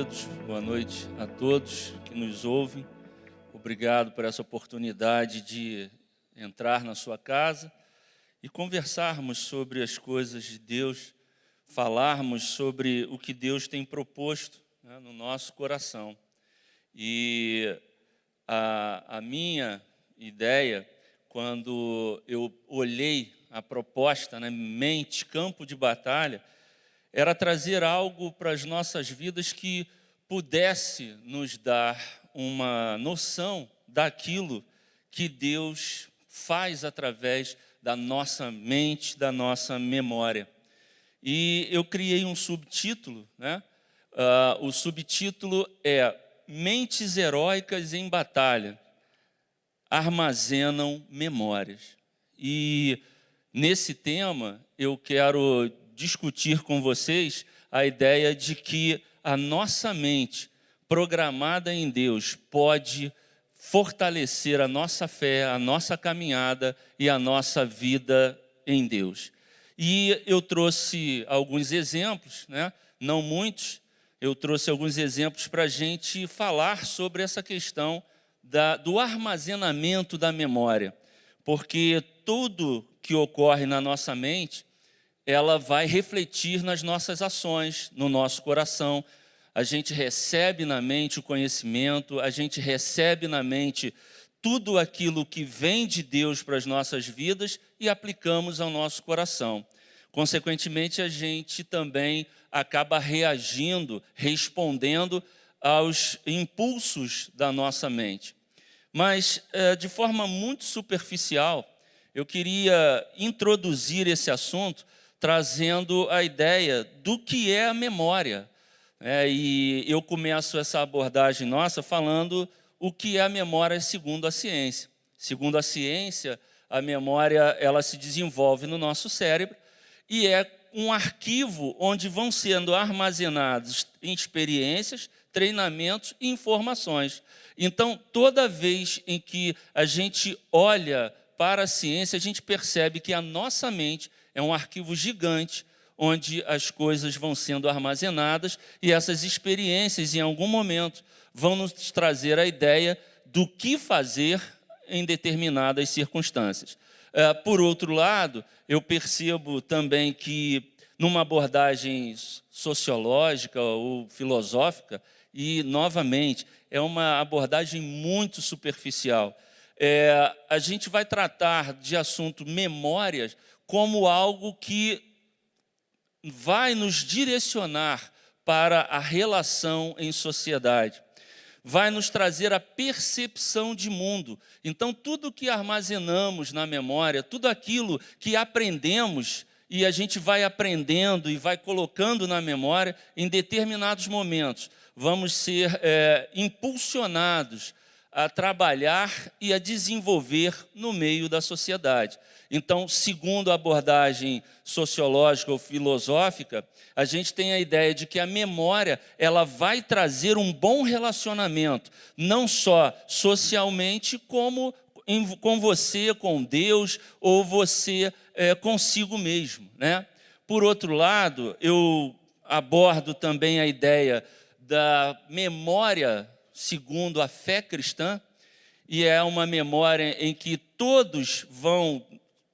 todos, boa noite a todos que nos ouvem. Obrigado por essa oportunidade de entrar na sua casa e conversarmos sobre as coisas de Deus, falarmos sobre o que Deus tem proposto, né, no nosso coração. E a minha ideia, quando eu olhei a proposta na mente, campo de batalha, era trazer algo para as nossas vidas que pudesse nos dar uma noção daquilo que Deus faz através da nossa mente, da nossa memória. E eu criei um subtítulo, né? O subtítulo é Mentes Heróicas em Batalha, Armazenam Memórias. E nesse tema eu quero discutir com vocês a ideia de que a nossa mente, programada em Deus, pode fortalecer a nossa fé, a nossa caminhada e a nossa vida em Deus. E eu trouxe alguns exemplos, né? Não muitos, eu trouxe alguns exemplos para a gente falar sobre essa questão do armazenamento da memória, porque tudo que ocorre na nossa mente, ela vai refletir nas nossas ações, no nosso coração. A gente recebe na mente o conhecimento, a gente recebe na mente tudo aquilo que vem de Deus para as nossas vidas e aplicamos ao nosso coração. Consequentemente, a gente também acaba reagindo, respondendo aos impulsos da nossa mente. Mas, de forma muito superficial, eu queria introduzir esse assunto trazendo a ideia do que é a memória. E eu começo essa abordagem nossa falando o que é a memória segundo a ciência. Segundo a ciência, a memória ela se desenvolve no nosso cérebro e é um arquivo onde vão sendo armazenados experiências, treinamentos e informações. Então, toda vez em que a gente olha para a ciência, a gente percebe que a nossa mente é um arquivo gigante, onde as coisas vão sendo armazenadas e essas experiências, em algum momento, vão nos trazer a ideia do que fazer em determinadas circunstâncias. Por outro lado, eu percebo também que, numa abordagem sociológica ou filosófica, e, novamente, é uma abordagem muito superficial, a gente vai tratar de assunto memórias como algo que vai nos direcionar para a relação em sociedade, vai nos trazer a percepção de mundo. Então, tudo que armazenamos na memória, tudo aquilo que aprendemos, e a gente vai aprendendo e vai colocando na memória, em determinados momentos, vamos ser impulsionados a trabalhar e a desenvolver no meio da sociedade. Então, segundo a abordagem sociológica ou filosófica, a gente tem a ideia de que a memória ela vai trazer um bom relacionamento, não só socialmente, como com você, com Deus, ou você consigo mesmo, né? Por outro lado, eu abordo também a ideia da memória segundo a fé cristã, e é uma memória em que todos vão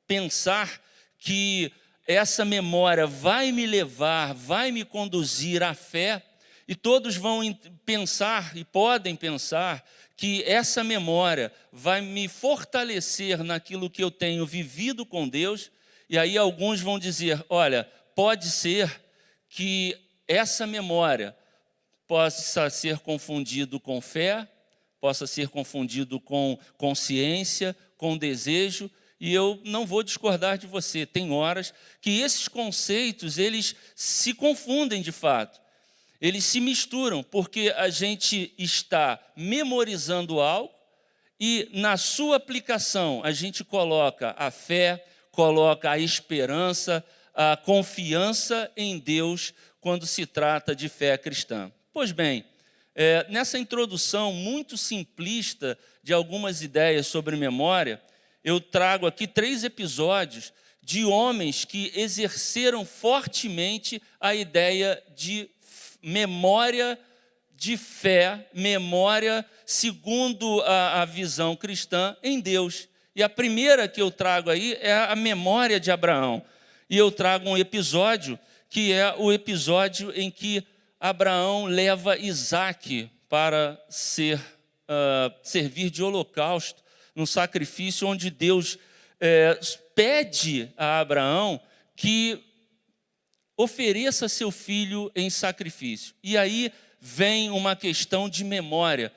pensar que essa memória vai me levar, vai me conduzir à fé, e todos vão pensar e podem pensar que essa memória vai me fortalecer naquilo que eu tenho vivido com Deus, e aí alguns vão dizer, olha, pode ser que essa memória possa ser confundido com fé, possa ser confundido com consciência, com desejo, e eu não vou discordar de você. Tem horas que esses conceitos, eles se confundem de fato. Eles se misturam, porque a gente está memorizando algo e, na sua aplicação, a gente coloca a fé, coloca a esperança, a confiança em Deus quando se trata de fé cristã. Pois bem, nessa introdução muito simplista de algumas ideias sobre memória, eu trago aqui 3 episódios de homens que exerceram fortemente a ideia de memória de fé, memória, segundo a visão cristã, em Deus. E a primeira que eu trago aí é a memória de Abraão. E eu trago um episódio, que é o episódio em que Abraão leva Isaque para servir de holocausto, num sacrifício onde Deus pede a Abraão que ofereça seu filho em sacrifício. E aí vem uma questão de memória.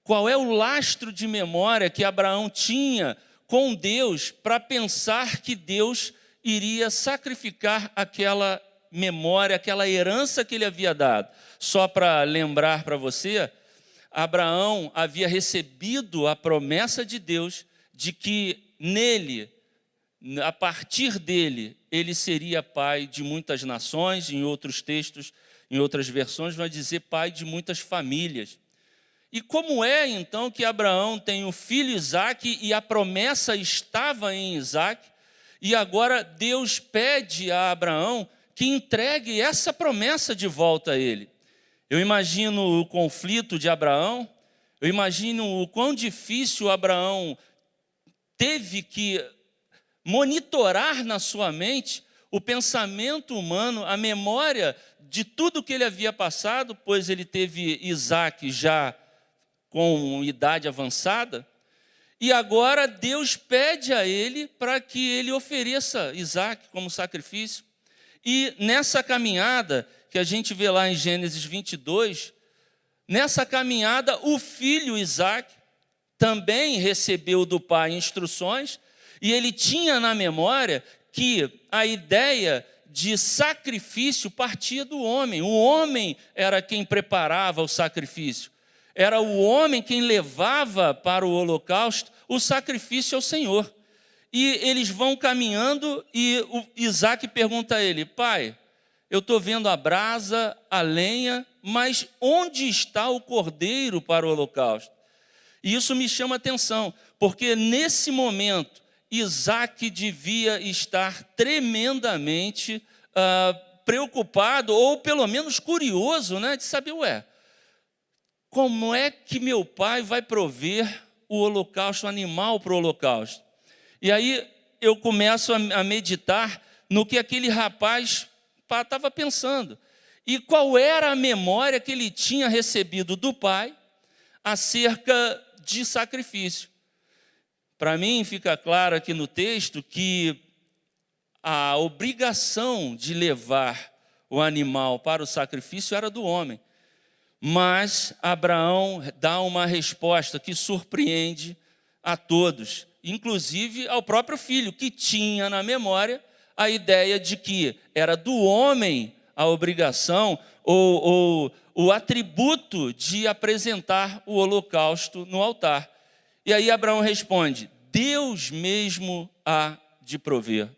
Qual é o lastro de memória que Abraão tinha com Deus para pensar que Deus iria sacrificar aquela memória, aquela herança que ele havia dado? Só para lembrar para você, Abraão havia recebido a promessa de Deus de que nele, a partir dele, ele seria pai de muitas nações. Em outros textos, em outras versões, vai dizer pai de muitas famílias. E como é, então, que Abraão tem o filho Isaque e a promessa estava em Isaque, e agora Deus pede a Abraão que entregue essa promessa de volta a ele? Eu imagino o conflito de Abraão, eu imagino o quão difícil Abraão teve que monitorar na sua mente o pensamento humano, a memória de tudo que ele havia passado, pois ele teve Isaque já com idade avançada, e agora Deus pede a ele para que ele ofereça Isaque como sacrifício. E nessa caminhada, que a gente vê lá em Gênesis 22, nessa caminhada o filho Isaque também recebeu do pai instruções, e ele tinha na memória que a ideia de sacrifício partia do homem. O homem era quem preparava o sacrifício. Era o homem quem levava para o holocausto o sacrifício ao Senhor. E eles vão caminhando e o Isaque pergunta a ele: pai, eu estou vendo a brasa, a lenha, mas onde está o cordeiro para o holocausto? E isso me chama a atenção, porque nesse momento Isaque devia estar tremendamente preocupado, ou pelo menos curioso, né, de saber, como é que meu pai vai prover o holocausto, o animal para o holocausto? E aí eu começo a meditar no que aquele rapaz estava pensando. E qual era a memória que ele tinha recebido do pai acerca de sacrifício. Para mim fica claro aqui no texto que a obrigação de levar o animal para o sacrifício era do homem. Mas Abraão dá uma resposta que surpreende a todos, inclusive ao próprio filho, que tinha na memória a ideia de que era do homem a obrigação ou o atributo de apresentar o holocausto no altar. E aí Abraão responde: Deus mesmo há de prover.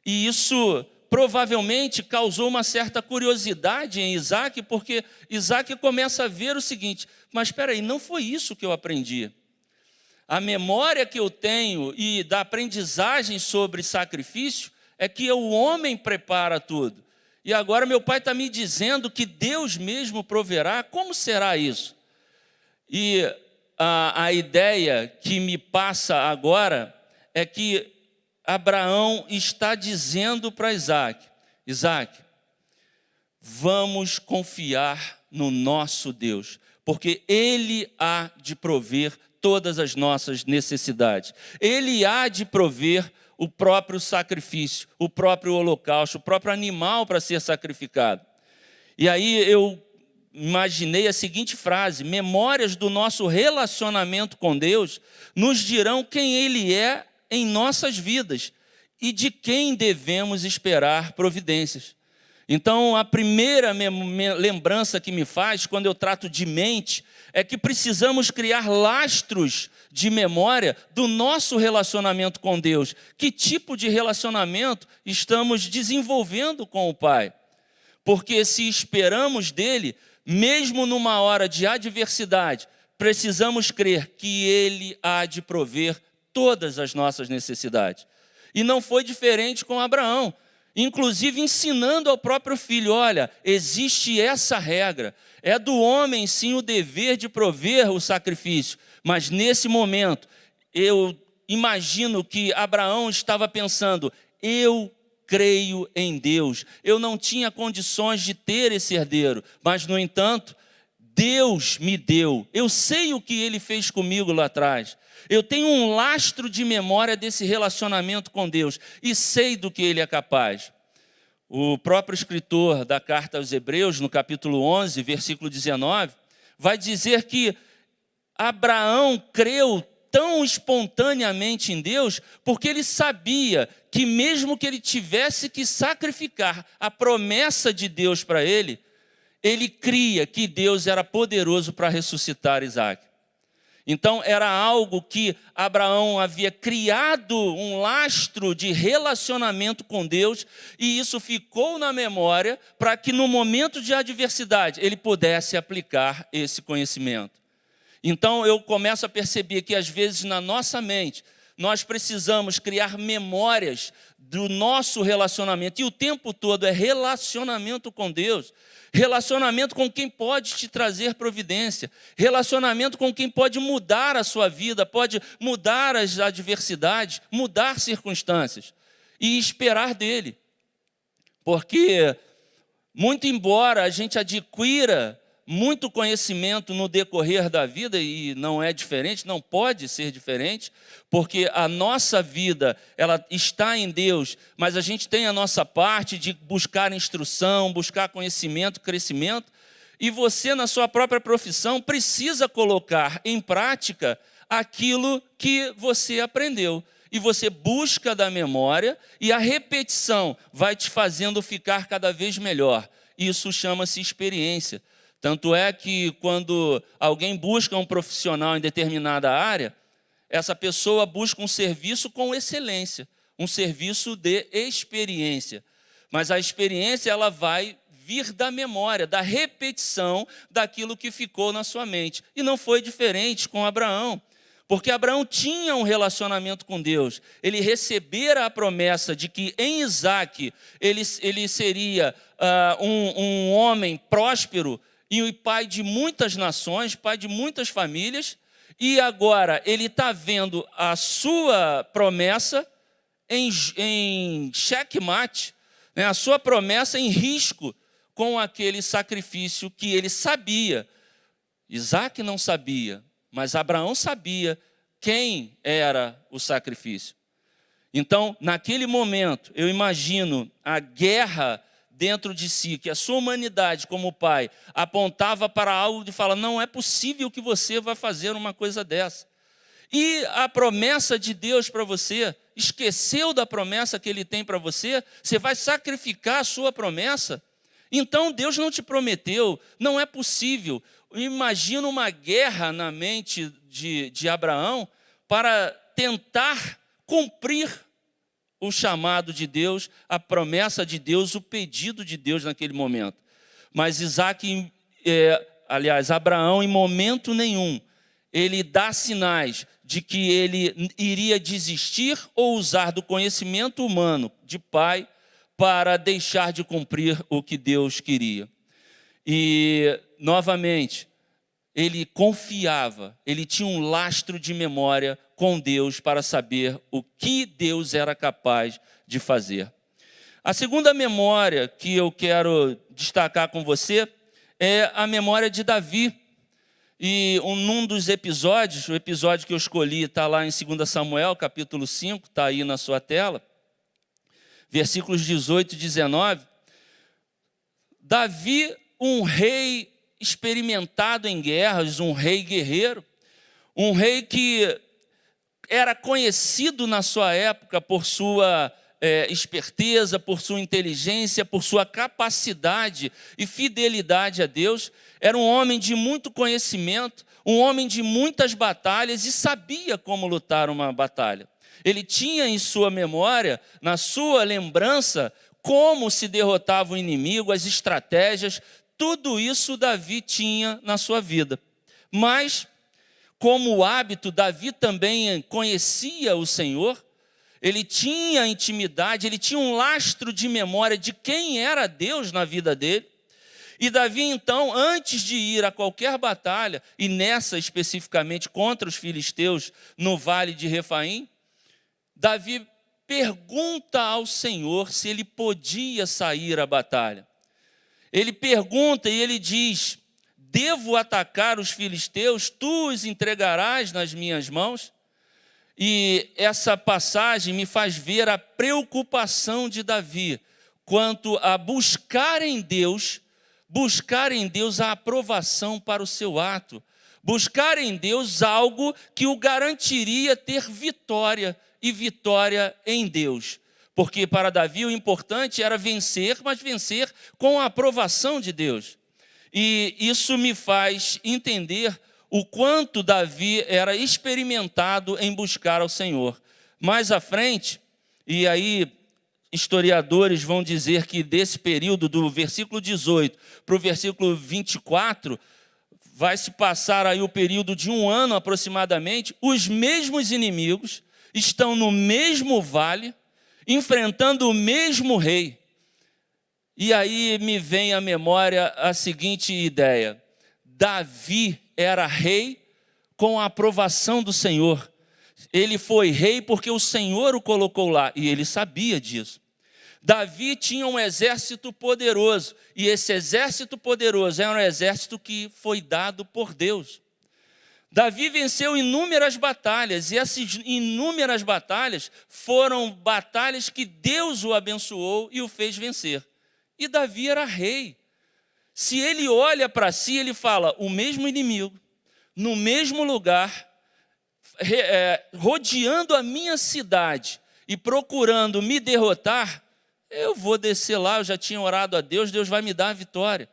E isso provavelmente causou uma certa curiosidade em Isaque, porque Isaque começa a ver o seguinte: mas espera aí, não foi isso que eu aprendi. A memória que eu tenho e da aprendizagem sobre sacrifício é que o homem prepara tudo. E agora meu pai está me dizendo que Deus mesmo proverá. Como será isso? E a ideia que me passa agora é que Abraão está dizendo para Isaque: Isaque, vamos confiar no nosso Deus, porque Ele há de prover todas as nossas necessidades. Ele há de prover o próprio sacrifício, o próprio holocausto, o próprio animal para ser sacrificado. E aí eu imaginei a seguinte frase: memórias do nosso relacionamento com Deus nos dirão quem Ele é em nossas vidas e de quem devemos esperar providências. Então, a primeira lembrança que me faz quando eu trato de mente é que precisamos criar lastros de memória do nosso relacionamento com Deus. Que tipo de relacionamento estamos desenvolvendo com o Pai? Porque se esperamos dele, mesmo numa hora de adversidade, precisamos crer que Ele há de prover todas as nossas necessidades. E não foi diferente com Abraão. inclusive ensinando ao próprio filho: olha, existe essa regra, é do homem sim o dever de prover o sacrifício, mas nesse momento eu imagino que Abraão estava pensando: eu creio em Deus, eu não tinha condições de ter esse herdeiro, mas no entanto, Deus me deu, eu sei o que Ele fez comigo lá atrás, eu tenho um lastro de memória desse relacionamento com Deus e sei do que Ele é capaz. O próprio escritor da carta aos Hebreus, no capítulo 11, versículo 19, vai dizer que Abraão creu tão espontaneamente em Deus, porque ele sabia que mesmo que ele tivesse que sacrificar a promessa de Deus para ele, ele cria que Deus era poderoso para ressuscitar Isaac. Então era algo que Abraão havia criado um lastro de relacionamento com Deus, e isso ficou na memória para que no momento de adversidade ele pudesse aplicar esse conhecimento. Então eu começo a perceber que às vezes na nossa mente nós precisamos criar memórias do nosso relacionamento, e o tempo todo é relacionamento com Deus, relacionamento com quem pode te trazer providência, relacionamento com quem pode mudar a sua vida, pode mudar as adversidades, mudar circunstâncias, e esperar dele. Porque muito embora a gente adquira muito conhecimento no decorrer da vida, e não é diferente, não pode ser diferente, porque a nossa vida, ela está em Deus, mas a gente tem a nossa parte de buscar instrução, buscar conhecimento, crescimento, e você na sua própria profissão precisa colocar em prática aquilo que você aprendeu, e você busca da memória, e a repetição vai te fazendo ficar cada vez melhor. Isso chama-se experiência. Tanto é que quando alguém busca um profissional em determinada área, essa pessoa busca um serviço com excelência, um serviço de experiência. Mas a experiência, ela vai vir da memória, da repetição daquilo que ficou na sua mente. E não foi diferente com Abraão, porque Abraão tinha um relacionamento com Deus. Ele recebera a promessa de que em Isaac ele seria um homem próspero, e pai de muitas nações, pai de muitas famílias, e agora ele está vendo a sua promessa em xeque-mate, né? A sua promessa em risco com aquele sacrifício que ele sabia. Isaac não sabia, mas Abraão sabia quem era o sacrifício. Então, naquele momento, eu imagino a guerra dentro de si, que a sua humanidade como pai apontava para algo de falar: não é possível que você vá fazer uma coisa dessa. E a promessa de Deus para você, esqueceu da promessa que Ele tem para você? Você vai sacrificar a sua promessa? Então Deus não te prometeu, não é possível. Imagina uma guerra na mente de Abraão para tentar cumprir o chamado de Deus, a promessa de Deus, o pedido de Deus naquele momento. Mas Abraão, em momento nenhum, ele dá sinais de que ele iria desistir ou usar do conhecimento humano de pai para deixar de cumprir o que Deus queria. E, novamente, ele confiava, ele tinha um lastro de memória com Deus para saber o que Deus era capaz de fazer. A segunda memória que eu quero destacar com você é a memória de Davi. E num dos episódios, o episódio que eu escolhi está lá em 2 Samuel, capítulo 5, está aí na sua tela, versículos 18 e 19. Davi, um rei experimentado em guerras, um rei guerreiro, um rei que era conhecido na sua época por sua esperteza, por sua inteligência, por sua capacidade e fidelidade a Deus. Era um homem de muito conhecimento, um homem de muitas batalhas e sabia como lutar uma batalha. Ele tinha em sua memória, na sua lembrança, como se derrotava o inimigo, as estratégias. Tudo isso Davi tinha na sua vida. Mas, como hábito, Davi também conhecia o Senhor. ele tinha intimidade, ele tinha um lastro de memória de quem era Deus na vida dele. E Davi, então, antes de ir a qualquer batalha, e nessa especificamente contra os filisteus no vale de Refaim, Davi pergunta ao Senhor se ele podia sair à batalha. Ele pergunta e ele diz: devo atacar os filisteus? Tu os entregarás nas minhas mãos? E essa passagem me faz ver a preocupação de Davi quanto a buscar em Deus a aprovação para o seu ato, buscar em Deus algo que o garantiria ter vitória, e vitória em Deus. Porque para Davi o importante era vencer, mas vencer com a aprovação de Deus. E isso me faz entender o quanto Davi era experimentado em buscar ao Senhor. Mais à frente, e aí historiadores vão dizer que desse período, do versículo 18 para o versículo 24, vai se passar aí o período de 1 ano aproximadamente, os mesmos inimigos estão no mesmo vale, enfrentando o mesmo rei. E aí me vem à memória a seguinte ideia: Davi era rei com a aprovação do Senhor. Ele foi rei porque o Senhor o colocou lá, e ele sabia disso. Davi tinha um exército poderoso, e esse exército poderoso era um exército que foi dado por Deus. Davi venceu inúmeras batalhas, e essas inúmeras batalhas foram batalhas que Deus o abençoou e o fez vencer. E Davi era rei. Se ele olha para si, ele fala: o mesmo inimigo, no mesmo lugar, rodeando a minha cidade e procurando me derrotar, eu vou descer lá, eu já tinha orado a Deus, Deus vai me dar a vitória.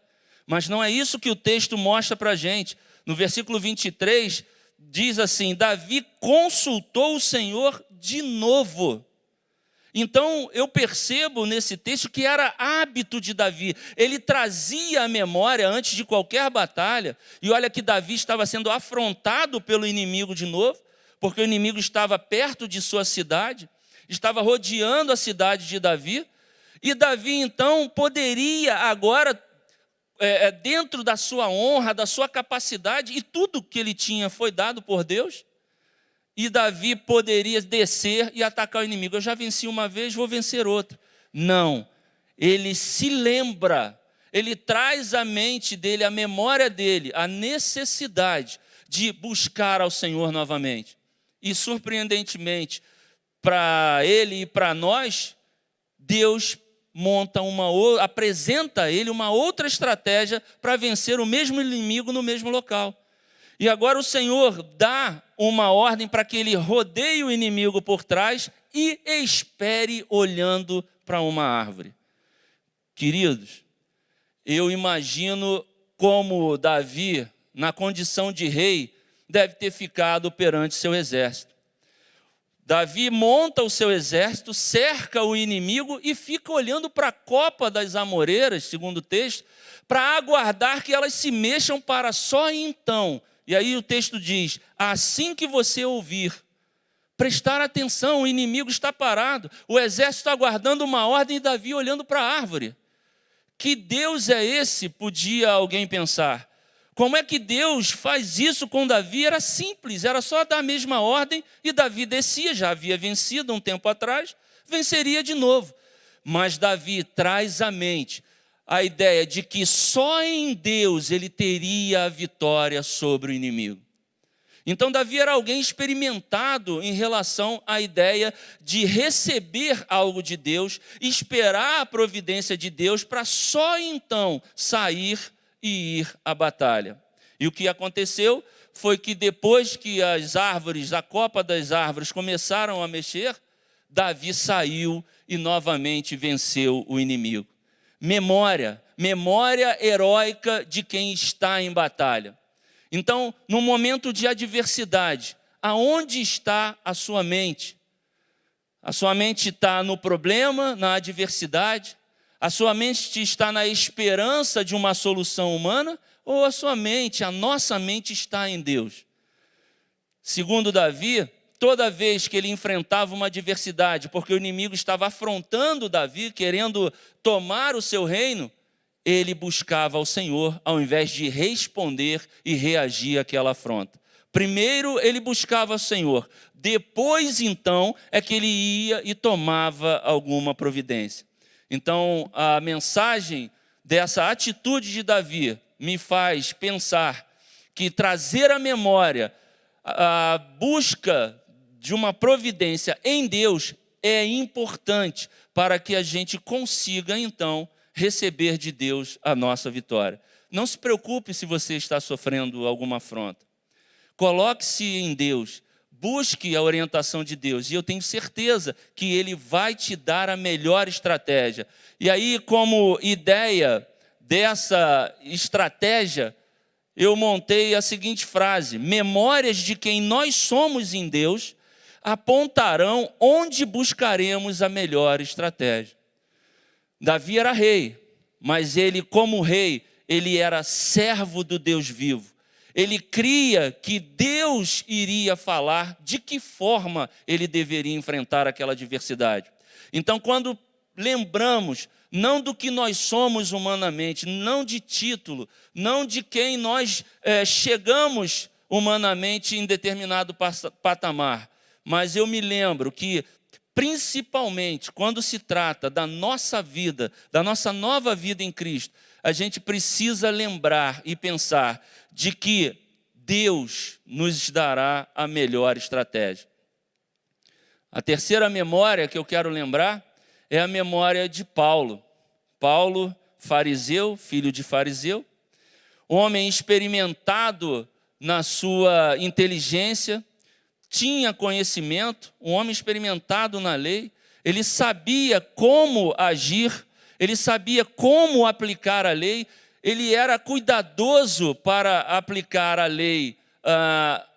Mas não é isso que o texto mostra para a gente. No versículo 23, diz assim: Davi consultou o Senhor de novo. Então, eu percebo nesse texto que era hábito de Davi. Ele trazia a memória antes de qualquer batalha. E olha que Davi estava sendo afrontado pelo inimigo de novo, porque o inimigo estava perto de sua cidade, estava rodeando a cidade de Davi. E Davi, então, poderia agora, dentro da sua honra, da sua capacidade, e tudo que ele tinha foi dado por Deus, e Davi poderia descer e atacar o inimigo. Eu já venci uma vez, vou vencer outra. Não, ele se lembra, ele traz à mente dele, à memória dele, a necessidade de buscar ao Senhor novamente. E surpreendentemente, para ele e para nós, Deus apresenta a ele uma outra estratégia para vencer o mesmo inimigo no mesmo local. E agora o Senhor dá uma ordem para que ele rodeie o inimigo por trás e espere olhando para uma árvore. Queridos, eu imagino como Davi, na condição de rei, deve ter ficado perante seu exército. Davi monta o seu exército, cerca o inimigo e fica olhando para a copa das amoreiras, segundo o texto, para aguardar que elas se mexam para só então. E aí o texto diz: assim que você ouvir, prestar atenção, o inimigo está parado, o exército está aguardando uma ordem e Davi olhando para a árvore. Que Deus é esse? Podia alguém pensar. Como é que Deus faz isso com Davi? Era simples, era só dar a mesma ordem e Davi descia, já havia vencido um tempo atrás, venceria de novo. Mas Davi traz à mente a ideia de que só em Deus ele teria a vitória sobre o inimigo. Então Davi era alguém experimentado em relação à ideia de receber algo de Deus, esperar a providência de Deus para só então sair e ir à batalha. E o que aconteceu foi que depois que as árvores, a copa das árvores começaram a mexer, Davi saiu e novamente venceu o inimigo. Memória heróica de quem está em batalha. Então, no momento de adversidade, aonde está a sua mente? A sua mente está no problema, na adversidade? A sua mente está na esperança de uma solução humana? Ou a nossa mente está em Deus? Segundo Davi, toda vez que ele enfrentava uma adversidade, porque o inimigo estava afrontando Davi, querendo tomar o seu reino, ele buscava ao Senhor, ao invés de responder e reagir àquela afronta. Primeiro ele buscava ao Senhor, depois então é que ele ia e tomava alguma providência. Então a mensagem dessa atitude de Davi me faz pensar que trazer à memória a busca de uma providência em Deus é importante para que a gente consiga então receber de Deus a nossa vitória. Não se preocupe se você está sofrendo alguma afronta. Coloque-se em Deus, busque a orientação de Deus, e eu tenho certeza que Ele vai te dar a melhor estratégia. E aí, como ideia dessa estratégia, eu montei a seguinte frase: memórias de quem nós somos em Deus apontarão onde buscaremos a melhor estratégia. Davi era rei, mas ele, como rei, ele era servo do Deus vivo. Ele cria que Deus iria falar de que forma ele deveria enfrentar aquela adversidade. Então, quando lembramos, não do que nós somos humanamente, não de título, não de quem nós chegamos humanamente em determinado patamar, mas eu me lembro que, principalmente quando se trata da nossa vida, da nossa nova vida em Cristo, a gente precisa lembrar e pensar de que Deus nos dará a melhor estratégia. A terceira memória que eu quero lembrar é a memória de Paulo. Paulo, fariseu, filho de fariseu, homem experimentado na sua inteligência, tinha conhecimento, um homem experimentado na lei, ele sabia como agir, ele sabia como aplicar a lei, ele era cuidadoso para aplicar a lei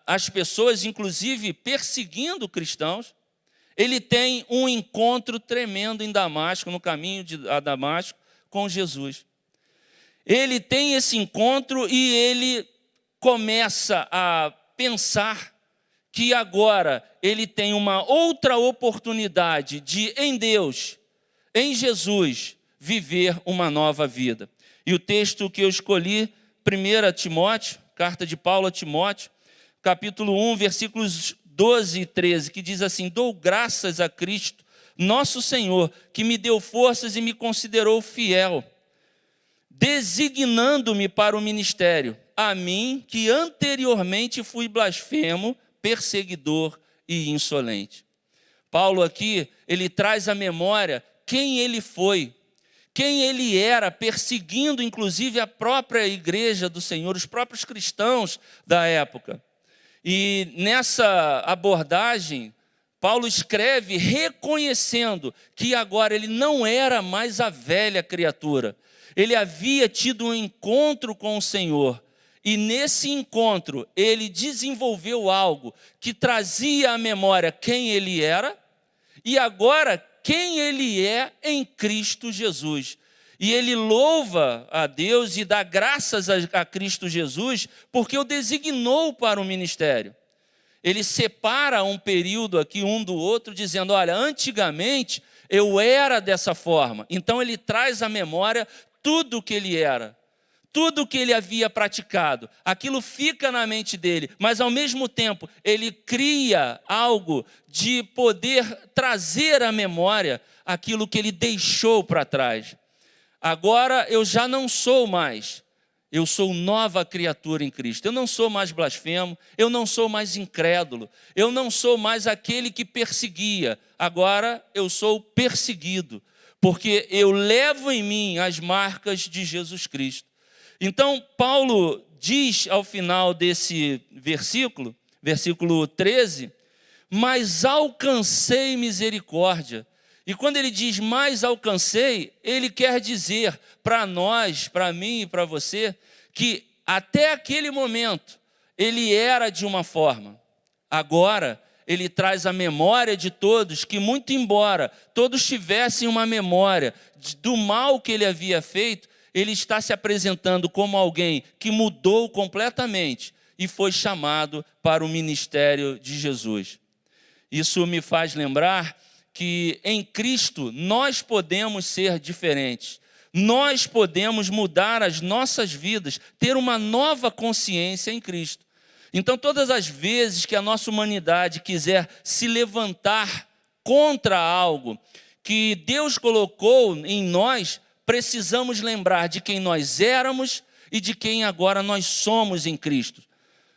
às pessoas, inclusive perseguindo cristãos. Ele tem um encontro tremendo em Damasco, no caminho a Damasco, com Jesus. Ele tem esse encontro e ele começa a pensar que agora ele tem uma outra oportunidade de, em Deus, em Jesus, viver uma nova vida. E o texto que eu escolhi, 1 Timóteo, carta de Paulo a Timóteo, capítulo 1, versículos 12 e 13, que diz assim: dou graças a Cristo, nosso Senhor, que me deu forças e me considerou fiel, designando-me para o ministério, a mim que anteriormente fui blasfemo, perseguidor e insolente. Paulo aqui, ele traz à memória quem ele foi, quem ele era, perseguindo inclusive a própria igreja do Senhor, os próprios cristãos da época. E nessa abordagem, Paulo escreve reconhecendo que agora ele não era mais a velha criatura. Ele havia tido um encontro com o Senhor. E nesse encontro, ele desenvolveu algo que trazia à memória quem ele era e agora quem ele é em Cristo Jesus. E ele louva a Deus e dá graças a Cristo Jesus porque o designou para o ministério. Ele separa um período aqui um do outro dizendo, olha, antigamente eu era dessa forma. Então ele traz à memória tudo o que ele era. Tudo o que ele havia praticado, aquilo fica na mente dele, mas ao mesmo tempo ele cria algo de poder trazer à memória aquilo que ele deixou para trás. Agora eu já não sou mais, eu sou nova criatura em Cristo. Eu não sou mais blasfemo, eu não sou mais incrédulo, eu não sou mais aquele que perseguia. Agora eu sou perseguido, porque eu levo em mim as marcas de Jesus Cristo. Então, Paulo diz ao final desse versículo, versículo 13, mas alcancei misericórdia. E quando ele diz mais alcancei, ele quer dizer para nós, para mim e para você, que até aquele momento ele era de uma forma. Agora ele traz a memória de todos que, muito embora todos tivessem uma memória do mal que ele havia feito, ele está se apresentando como alguém que mudou completamente e foi chamado para o ministério de Jesus. Isso me faz lembrar que em Cristo nós podemos ser diferentes. Nós podemos mudar as nossas vidas, ter uma nova consciência em Cristo. Então, todas as vezes que a nossa humanidade quiser se levantar contra algo que Deus colocou em nós, precisamos lembrar de quem nós éramos e de quem agora nós somos em Cristo.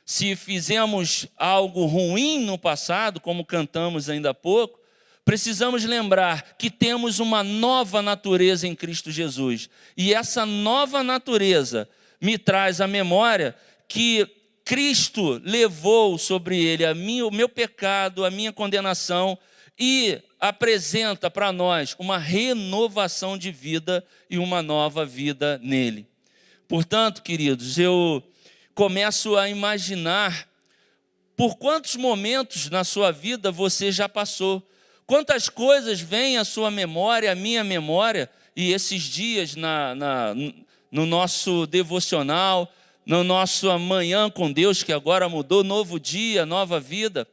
Se fizemos algo ruim no passado, como cantamos ainda há pouco, precisamos lembrar que temos uma nova natureza em Cristo Jesus. E essa nova natureza me traz à memória que Cristo levou sobre ele o meu pecado, a minha condenação, e apresenta para nós uma renovação de vida e uma nova vida nele. Portanto, queridos, eu começo a imaginar por quantos momentos na sua vida você já passou. Quantas coisas vêm à sua memória, à minha memória, e esses dias no nosso devocional, no nosso amanhã com Deus, que agora mudou, novo dia, nova vida,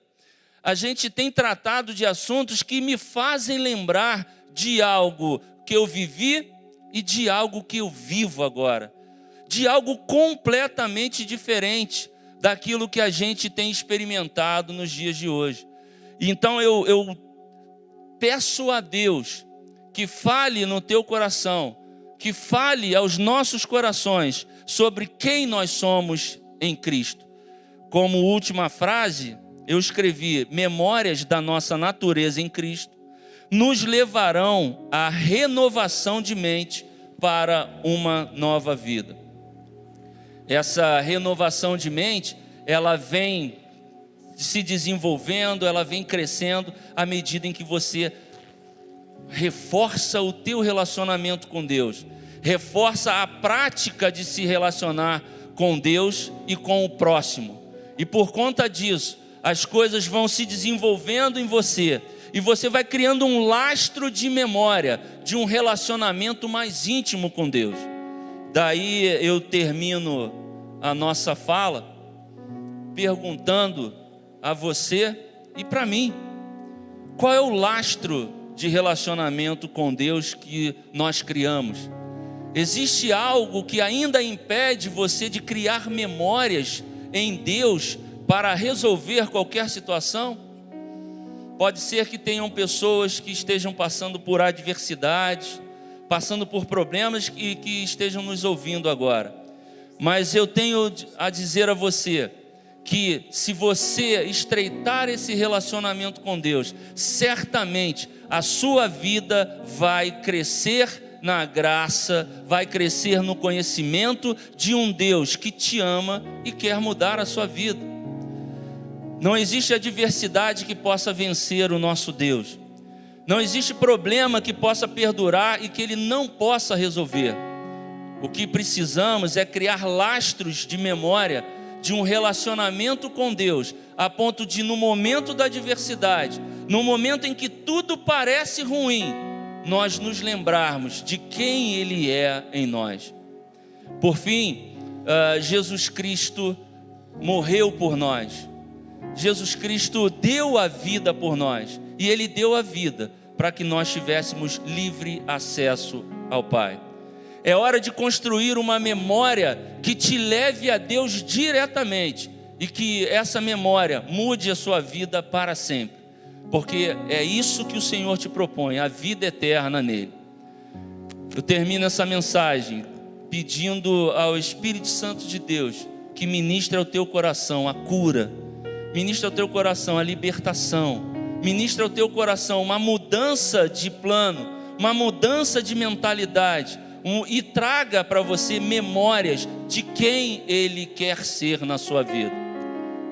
a gente tem tratado de assuntos que me fazem lembrar de algo que eu vivi e de algo que eu vivo agora, de algo completamente diferente daquilo que a gente tem experimentado nos dias de hoje. Então eu peço a Deus que fale no teu coração, que fale aos nossos corações sobre quem nós somos em Cristo. Como última frase, eu escrevi: memórias da nossa natureza em Cristo nos levarão à renovação de mente para uma nova vida. Essa renovação de mente, ela vem se desenvolvendo, ela vem crescendo à medida em que você reforça o teu relacionamento com Deus, reforça a prática de se relacionar com Deus e com o próximo. E por conta disso, as coisas vão se desenvolvendo em você, e você vai criando um lastro de memória, de um relacionamento mais íntimo com Deus. Daí eu termino a nossa fala perguntando a você e para mim: qual é o lastro de relacionamento com Deus que nós criamos? Existe algo que ainda impede você de criar memórias em Deus para resolver qualquer situação? Pode ser que tenham pessoas que estejam passando por adversidades, passando por problemas e que estejam nos ouvindo agora. Mas eu tenho a dizer a você que se você estreitar esse relacionamento com Deus, certamente a sua vida vai crescer na graça, vai crescer no conhecimento de um Deus que te ama e quer mudar a sua vida. Não existe adversidade que possa vencer o nosso Deus. Não existe problema que possa perdurar e que Ele não possa resolver. O que precisamos é criar lastros de memória de um relacionamento com Deus, a ponto de, no momento da adversidade, no momento em que tudo parece ruim, nós nos lembrarmos de quem Ele é em nós. Por fim, Jesus Cristo morreu por nós. Jesus Cristo deu a vida por nós, e Ele deu a vida para que nós tivéssemos livre acesso ao Pai. É hora de construir uma memória que te leve a Deus diretamente, e que essa memória mude a sua vida para sempre, porque é isso que o Senhor te propõe, a vida eterna nele. Eu termino essa mensagem pedindo ao Espírito Santo de Deus que ministre ao teu coração a cura, ministra ao teu coração a libertação, ministra ao teu coração uma mudança de plano, uma mudança de mentalidade, e traga para você memórias de quem Ele quer ser na sua vida.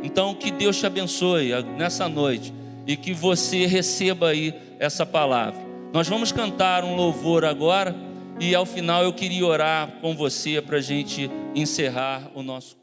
Então que Deus te abençoe nessa noite e que você receba aí essa palavra. Nós vamos cantar um louvor agora, e ao final eu queria orar com você para a gente encerrar o nosso